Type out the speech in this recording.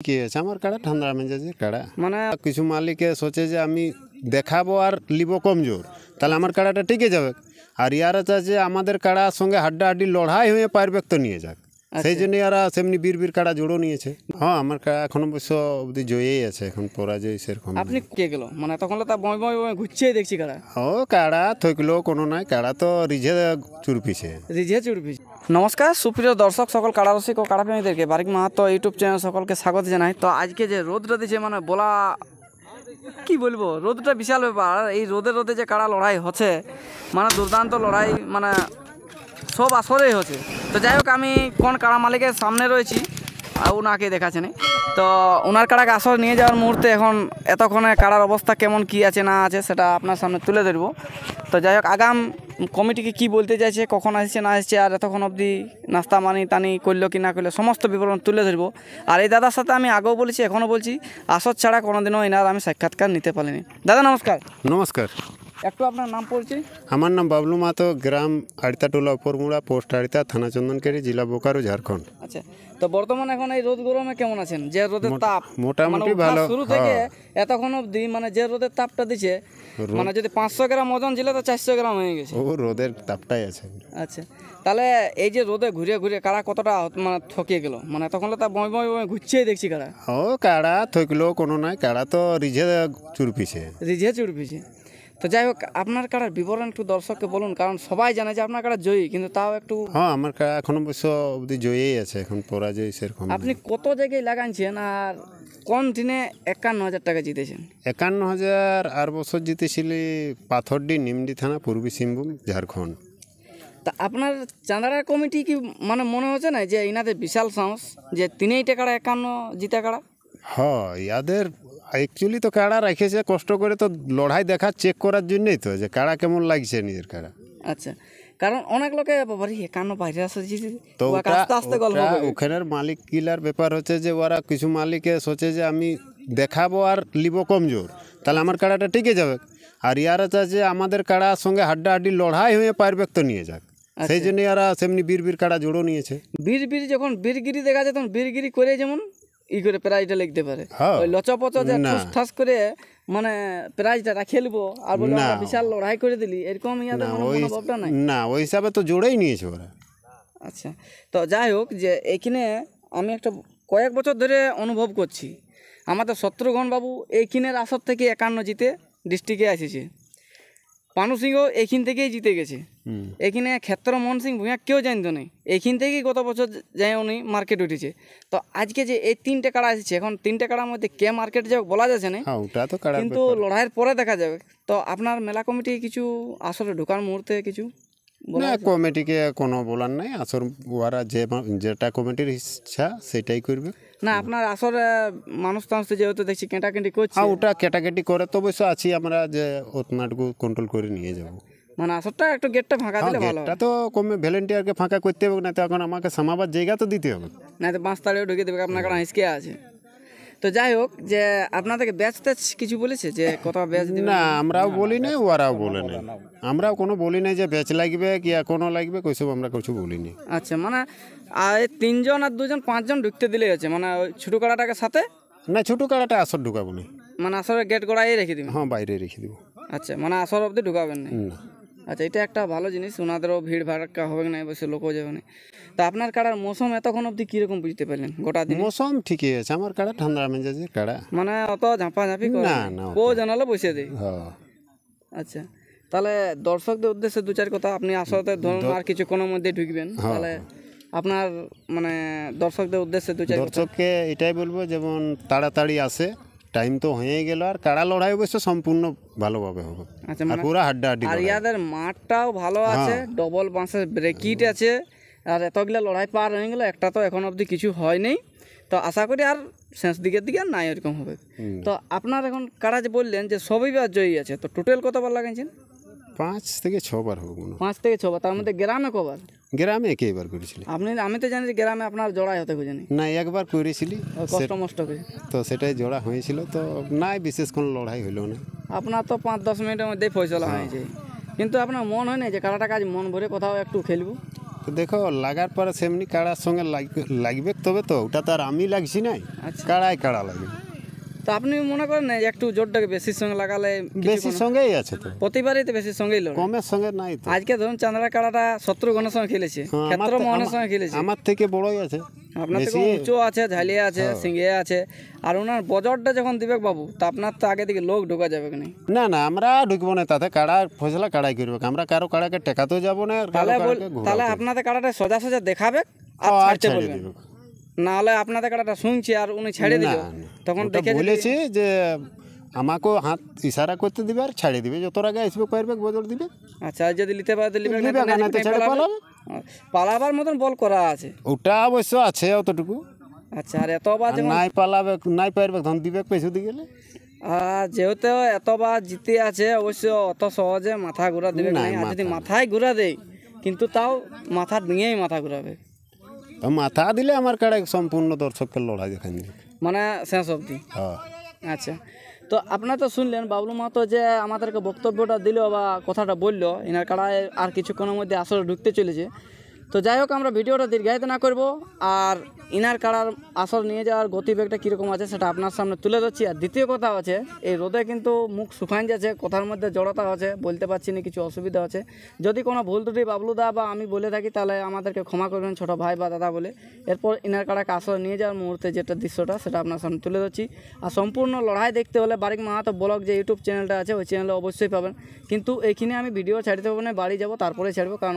কি আছে আমার কাড়া ঠান্ডা মেজাজের কাড়া, মানে কিছু মালিকে সোচে যে আমি দেখাবো আর লিব কমজোর, তাহলে আমার কাড়াটা টিকে যাবে। আর ইয়ারা চাচ্ছে আমাদের কাড়ার সঙ্গে হাড্ডাহাড্ডি লড়াই হয়ে পারবে তো নিয়ে যাক, সেই জন্য এরা সেমনি বীর কাড়া জোড়ো নিয়েছে। হ্যাঁ আমার কাড়া এখন অবশ্য অবধি জয়েই আছে, এখন পরাজয় সেরকম। আপনি কে গেল মানে তখন তা বই বই ঘুরছেই দেখছি কাড়া। ও কাড়া থইকলো কোনো নাই, কাড়া তো রিঝে চুরপিছে। নমস্কার সুপ্রিয় দর্শক সকল কাড়া রসিক ও কাড়া প্রেমীদেরকে বারিক মাহাতো ইউটিউব চ্যানেল সকলকে স্বাগত জানাই। তো আজকে যে রোদটা দিচ্ছে মানে বলা কি বলবো, রোদটা বিশাল ব্যাপার। এই রোদে যে কাড়া লড়াই হচ্ছে মানে দুর্দান্ত লড়াই, মানে সব আসরেই হচ্ছে। তো যাই হোক আমি কোন কাড়া মালিকের সামনে রয়েছি আর ওনাকে দেখাচ্ছে না, তো ওনার কাড়াকে আসর নিয়ে যাওয়ার মুহূর্তে এখন এতক্ষণে কাড়ার অবস্থা কেমন কি আছে না আছে সেটা আপনার সামনে তুলে ধরবো। তো যাই হোক আগাম কমিটিকে কি বলতে চাইছে, কখন আসছে না আসছে, আর এতক্ষণ অবধি নাস্তা টানি করলো কি না করলো সমস্ত বিবরণ তুলে ধরবো। আর এই দাদার সাথে আমি আগেও বলেছি এখনও বলছি, আসর ছাড়া কোনোদিনও এনার আমি সাক্ষাৎকার নিতে পারিনি। দাদা নমস্কার। নমস্কার। একটু আপনার নাম পরিচয়। আমার নাম বাবলু মাহাতো, গ্রাম আড়িতা টোলা উপরমুড়া, পোস্ট আড়িতা, থানা চন্দনকারী, জেলা বোকারো, ঝাড়খণ্ড। আচ্ছা, তো বর্তমানে এখন এই রোদ গরমে কেমন আছেন? যে রোদের তাপ মোটামুটি ভালো, শুরু থেকে এতক্ষণ অবধি মানে যে রোদের তাপটা দিচ্ছে, মানে যদি 500 গ্রাম ওজন ছিল তো 400 গ্রাম হয়ে গেছে। ও রোদের তাপটাই আছে। আচ্ছা, তাহলে এই যে রোদে ঘুরে কাড়া কতটা মানে থকিয়ে গেল, মানে তখন তা বই ঘুরছেই দেখছি কাড়া। ও কাড়া থইকলো কোনো নাই, কাড়া তো রিঝে চুরপিছে। তো যাই হোক আপনার কাড়ার বিবরণ একটু দর্শককে বলুন, কারণ সবাই জানে যে আপনার কাড়া জয়ী, কিন্তু তাও একটু। হ্যাঁ আমার কাড়া এখন অবশ্য অবধি জয়েই আছে, এখন পরাজয় সেরকম। আপনি কত জায়গায় লাগাইছেন আর কোন দিনে 51,000 টাকা জিতেছেন? 51,000 আর বছর জিতেছিলি পাথরডি, নিমডি থানা, পূর্বী সিংভূম, ঝাড়খণ্ড। তা আপনার চাঁদারা কমিটি কি মানে মনে হচ্ছে না যে ইনাদের বিশাল সাহস যে তিনেই টাকাটা 51 জিতা কাড়া? হ্যাঁ ইয়াদের অ্যাকচুয়ালি তো কাড়া রেখেছে কষ্ট করে, তো লড়াই দেখা চেক করার জন্যই তো, যে কাড়া কেমন লাগছে নিজের কাড়া। আচ্ছা, কারণ অনেক লোকে বাবারি 51 বাইরে আসে তো আস্তে আস্তে গল্প হবে। ওখানের মালিক কিলার ব্যাপার হচ্ছে যে ওরা কিছু মালিকে সোচে যে আমি দেখাবো আর লিব কমজোর, তাহলে আমার কাড়াটা টিকে যাবে। আর ইয়ারা চাচ্ছে আমাদের কাড়ার সঙ্গে হাড্ডাহাড্ডি লড়াই হয়ে পারবে তো নিয়ে যাক, সেই জন্য এরা সেমনি বীর কাড়া জোড়ো নিয়েছে। বীর যখন বীরগিরি দেখা যায় তখন বীরগিরি করে যেমন ই করে প্রাইজটা লিখতে পারে, ওই লচপচ যে ঠাস করে মানে প্রাইজটা রাখিয়ে নিবো আর বলে আমরা বিশাল লড়াই করে দিলি, এরকম ইয়াদের মনোভাবটা নাই না, ওই হিসাবে তো জোড়াই নিয়েছে ওরা। আচ্ছা, তো যাই হোক যে এইখানে আমি একটা কয়েক বছর ধরে অনুভব করছি, আমাদের শত্রুঘ্ন বাবু এইখানের আসর থেকে 51 জিতে ডিস্ট্রিক্টে এসেছে। পানু সিংও এইখান থেকেই জিতে গেছে। এখানে ক্ষেত্র মোহন সিং ভূঁইয়া কেউ জানতো না, এইখান থেকেই গত বছর যাই উনি মার্কেট উঠেছে। তো আজকে যে এই 3টে কাড়া এসেছে, এখন 3টে কাড়ার মধ্যে কে মার্কেট যাবে বলা যাচ্ছে না, কিন্তু লড়াইয়ের পরে দেখা যাবে। তো আপনার মেলা কমিটি কিছু আসলে ঢোকার মুহূর্তে কিছু না, কমিটিকে কোনো বলার নাই, আসর ওরা যেটা কমিটির ইচ্ছা সেটাই করবে। না আপনার আসলে মানুষ যেহেতু দেখছি কেটাকেটি করছে, ওটা কেটাকেটি করে তো অবশ্য আছি আমরা, যে ওতনাটুকু কন্ট্রোল করে নিয়ে যাব। মানে আসরটা একটু গেটটা ফাঁকা দিলে ভালো। গেটটা তো কমে ভলেন্টিয়ারকে ফাঁকা করতে হবে, না তো এখন আমাকে সামাবার জায়গা তো দিতে হবে, না তো 5 তাড়িয়ে ঢুকে দেবে আপনার কারণ হিসকে আছে। তো যাই হোক যে আপনাদেরকে ব্যাচ ট্যাচ কিছু বলেছে যে কত ব্যাচ দিবে? না আমরাও বলি নাই, ওরাও বলে নাই, আমরাও কোনো বলি নাই যে ব্যাচ লাগবে কি কোনো লাগবে, কইসব আমরা কিছু বলিনি। আচ্ছা, মানে আর 3 জন আর 2 জন 5 জন ঢুকতে দিলে আছে, মানে ওই ছোটো কাড়াটাকে সাথে না, ছোটো কাড়াটা আসর ঢুকাবো না, মানে আসরের গেট গোড়াই রেখে দিবেন? হ্যাঁ বাইরে রেখে দেবো। আচ্ছা, মানে আসর অবধি ঢুকাবেন না? আচ্ছা, এটা একটা ভালো জিনিস, ওনাদেরও ভিড় ভাড়া হবে না, বসে লোকও যাবে না। তা আপনার কাড়ার মৌসুম এতক্ষণ অবধি কীরকম বুঝতে পারলেন গোটা দিন? মৌসুম ঠিকই আছে আমার কাড়া, ঠান্ডা মেজাজের কাড়া, মানে অত ঝাঁপাঝাঁপি করে না কো জানালে বসে দেয়। আচ্ছা, তাহলে দর্শকদের উদ্দেশ্যে 2-4 কথা আপনি আসলে ধরুন আর কিছুক্ষণের মধ্যে ঢুকবেন, তাহলে আপনার মানে দর্শকদের উদ্দেশ্যে 2-4 দর্শককে এটাই বলবো যেমন তাড়াতাড়ি আসে, টাইম তো হয়ে গেল, আর কাড়া লড়াই অবশ্য সম্পূর্ণ ভালোভাবে হবে। আচ্ছা, আর পুরো হাড্ডাহাড্ডি, আর ইয়াদের মাঠটাও ভালো আছে, ডবল বাঁশের ব্রেকিট আছে, আর এতগুলা লড়াই পার হয়ে গেল, একটা তো এখন অবধি কিছু হয়নি। তো আশা করি আর শেষ দিকে আর নাই এরকম হবে। তো আপনার এখন কাড়া যে বললেন যে সবই বার জয়ী আছে, তো টোটাল কতবার লাগাইছেন? 5 থেকে 6 বার হবে মনে হয়। 5 থেকে 6 বার, তার মধ্যে গ্রামে কবার? গ্রামে একবার করেছিলি আপনি? আমি তো জানি যে গ্রামে আপনার জোড়াই হতে খুঁজেনি। না, একবার করেছিলি কষ্ট মষ্ট করে, তো সেটাই জোড়া হয়েছিল, তো নাই বিশেষ কোনো লড়াই হইল না। আপনার তো 5-10 মিনিটের মধ্যেই ফয়সলা হয়েছে, কিন্তু আপনার মন হয় না যে কাড়াটা কাজ মন ভরে কোথাও একটু খেলবো? তো দেখো লাগার পরে সেমনি কাড়ার সঙ্গে লাগবে, তবে তো ওটা তো আর আমি লাগছি নাই, আচ্ছা। কাড়া লাগবে। তো আপনি মনে করেন না যে একটু জোরটাকে বেশির সঙ্গে লাগালে বেশির সঙ্গেই আছে তো, প্রতিবারই তো বেশির সঙ্গেই লড়ে। কমের সঙ্গে নাই তো। আজকে ধরুন চান্দ্রা কাড়াটা শত্রুঘ্নের সঙ্গে খেলেছে, ক্ষেত্র মোহনের সঙ্গে খেলেছে, আমার থেকে বড়ই আছে, আপনার থেকে উঁচু আছে, ঝালিয়া আছে, সিঙ্গিয়া আছে, আর ওনার বজরটা যখন দিবে বাবু, তা আপনার তো আগে দিকে লোক ঢোকা যাবে না। না না আমরা ঢুকবো না, তাতে কাড়া ফসলা কাড়াই করবে, আমরা কারো কাড়াকে টেকাতেও যাবো না, আর কারো কাড়াকে তাহলে আপনাদের কাড়াটা সোজা সোজা দেখাবে আর ছাড়তে বলবেন, নাহলে আপনাদের কাড়াটা শুনছি আর উনি ছেড়ে দিল, তখন দেখে বলেছি যে আমাকেও হাত ইশারা করতে দিবে আর ছাড়িয়ে দিবে, যত আগে আসবে পারবে বদল দিবে। আচ্ছা, আর যদি নিতে পারে লিবে নিবে না, তো ছেড়ে পালাবে। পালাবার মতন বল করা আছে, ওটা অবশ্য আছে অতটুকু। আচ্ছা, আর এতবার আর নাই পালাবে, নাই পারবে তখন দিবে পয়সা দিয়ে গেলে। আর যেহেতু এতবার জিতে আছে, অবশ্য অত সহজে মাথা ঘুরা দেবে না, আর যদি মাথায় ঘুরা দেয় কিন্তু তাও মাথা নিয়েই মাথা ঘুরাবে। তো মাথা দিলে আমার কাড়াই সম্পূর্ণ দর্শকের লড়াই দেখান দিবে, মানে শেষ অবধি। হ্যাঁ। আচ্ছা, তো আপনারা তো শুনলেন বাবলু মাহাতো যে আমাদেরকে বক্তব্যটা দিল বা কথাটা বললো, এনার কাড়ায় আর কিছুক্ষণের মধ্যে আসলে ঢুকতে চলেছে। তো যাই হোক, আমরা ভিডিওটা দীর্ঘায়িত না করব, আর ইনার কাড়ার আসর নিয়ে যাওয়ার গতিবেগটা কীরকম আছে সেটা আপনার সামনে তুলে ধরছি। আর দ্বিতীয় কথা আছে, এই রোদে কিন্তু মুখ শুকান যাচ্ছে, কথার মধ্যে জড়তা আছে, বলতে পারছি না, কিছু অসুবিধা আছে। যদি কোনো ভুল ত্রুটি বাবলুদা বা আমি বলে থাকি তাহলে আমাদেরকে ক্ষমা করবেন, ছোটো ভাই বা দাদা বলে। এরপর ইনার কাড়াকে আসর নিয়ে যাওয়ার মুহূর্তে যেটা দৃশ্যটা সেটা আপনার সামনে তুলে ধরছি। আর সম্পূর্ণ লড়াই দেখতে হলে বারিক মাহাতো ব্লগ যে ইউটিউব চ্যানেলটা আছে ওই চ্যানেলে অবশ্যই পাবেন, কিন্তু এইখানে আমি ভিডিও ছাড়তে পারবো না, বাড়ি যাব তারপরে ছাড়বো, কারণ